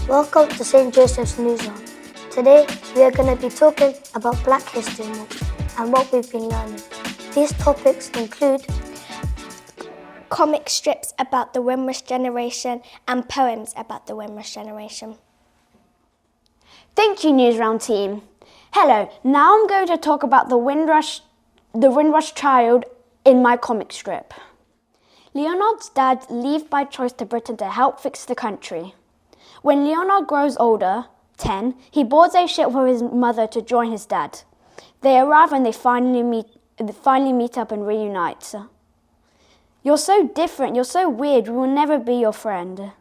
Welcome to St. Joseph's Newsround. Today we are going to be talking about Black History Month and what we've been learning. These topics include comic strips about the Windrush generation and poems about the Windrush generation. Thank you, Newsround team. Hello, now I'm going to talk about the Windrush child in my comic strip. Leonard's dad leaves by choice to Britain to help fix the country. When Leonard grows older, 10, he boards a ship with his mother to join his dad. They arrive and they finally meet up and reunite. You're so different, you're so weird, we will never be your friend.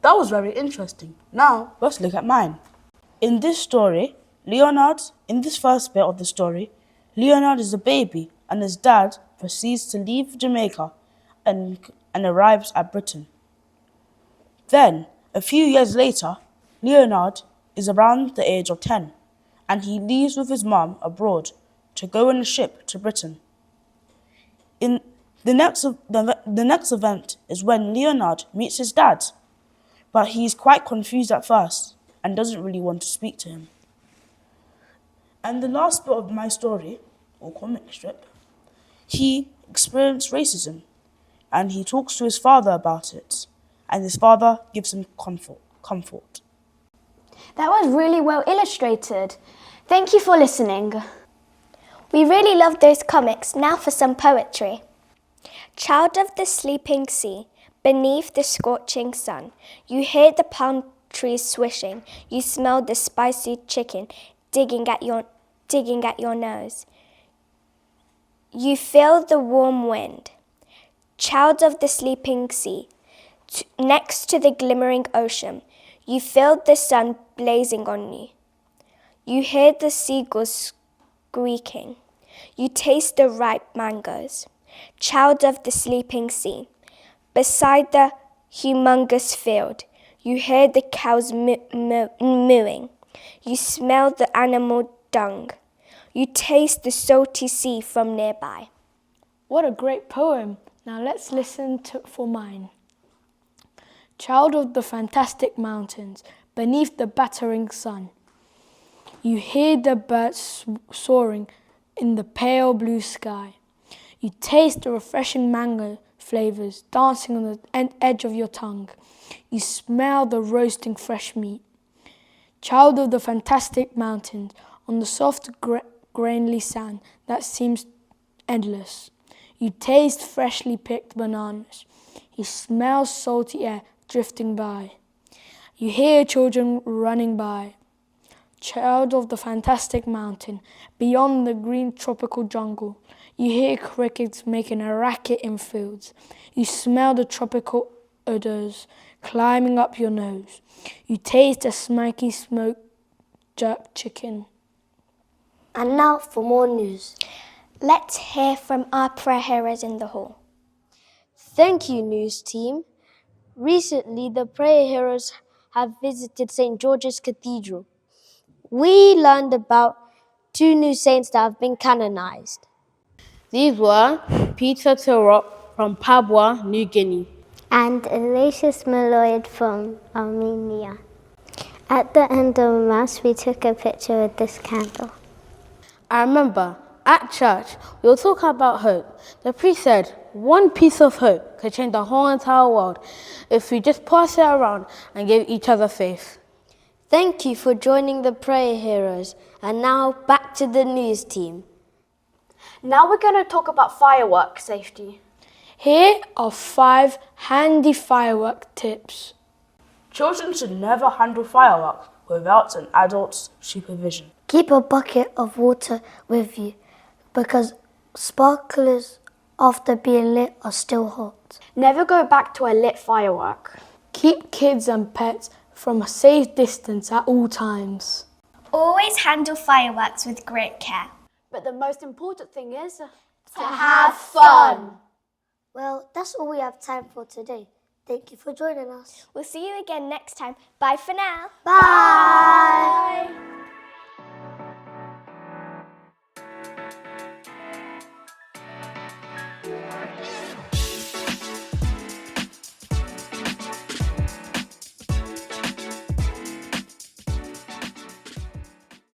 That was very interesting. Now, let's look at mine. In this story, in this first bit of the story, Leonard is a baby and his dad proceeds to leave Jamaica and arrives at Britain. Then, a few years later, Leonard is around the age of 10 and he leaves with his mum abroad to go on a ship to Britain. In the next event is when Leonard meets his dad, but he's quite confused at first and doesn't really want to speak to him. And the last bit of my story, or comic strip, he experienced racism and he talks to his father about it, and his father gives him comfort. That was really well illustrated. Thank you for listening. We really love those comics. Now for some poetry. Child of the sleeping sea, beneath the scorching sun, you hear the palm trees swishing, you smell the spicy chicken digging at your nose. You feel the warm wind. Child of the sleeping sea, next to the glimmering ocean, you feel the sun blazing on you. You hear the seagulls squeaking. You taste the ripe mangoes. Child of the sleeping sea, beside the humongous field, you hear the cows mooing. You smell the animal dung. You taste the salty sea from nearby. What a great poem. Now let's listen for mine. Child of the fantastic mountains, beneath the battering sun, you hear the birds soaring in the pale blue sky. You taste the refreshing mango flavors dancing on the edge of your tongue. You smell the roasting fresh meat. Child of the fantastic mountains, on the soft grainly sand that seems endless. You taste freshly picked bananas. You smell salty air drifting by. You hear children running by. Child of the fantastic mountain, beyond the green tropical jungle, you hear crickets making a racket in fields. You smell the tropical odors climbing up your nose. You taste a smoky smoked jerk chicken. And now for more news. Let's hear from our prayer heroes in the hall. Thank you, news team. Recently, the prayer heroes have visited St. George's Cathedral. We learned about 2 new saints that have been canonized. These were Peter Turok from Papua New Guinea and Elacius Maloid from Armenia. At the end of Mass, we took a picture with this candle. I remember, at church, we were talking about hope. The priest said, one piece of hope could change the whole entire world if we just pass it around and give each other faith. Thank you for joining the prayer heroes. And now back to the news team. Now we're going to talk about firework safety. Here are 5 handy firework tips. Children should never handle fireworks without an adult's supervision. Keep a bucket of water with you because sparklers after being lit are still hot. Never go back to a lit firework. Keep kids and pets from a safe distance at all times. Always handle fireworks with great care. But the most important thing is to have fun. Well, that's all we have time for today. Thank you for joining us. We'll see you again next time. Bye for now. Bye.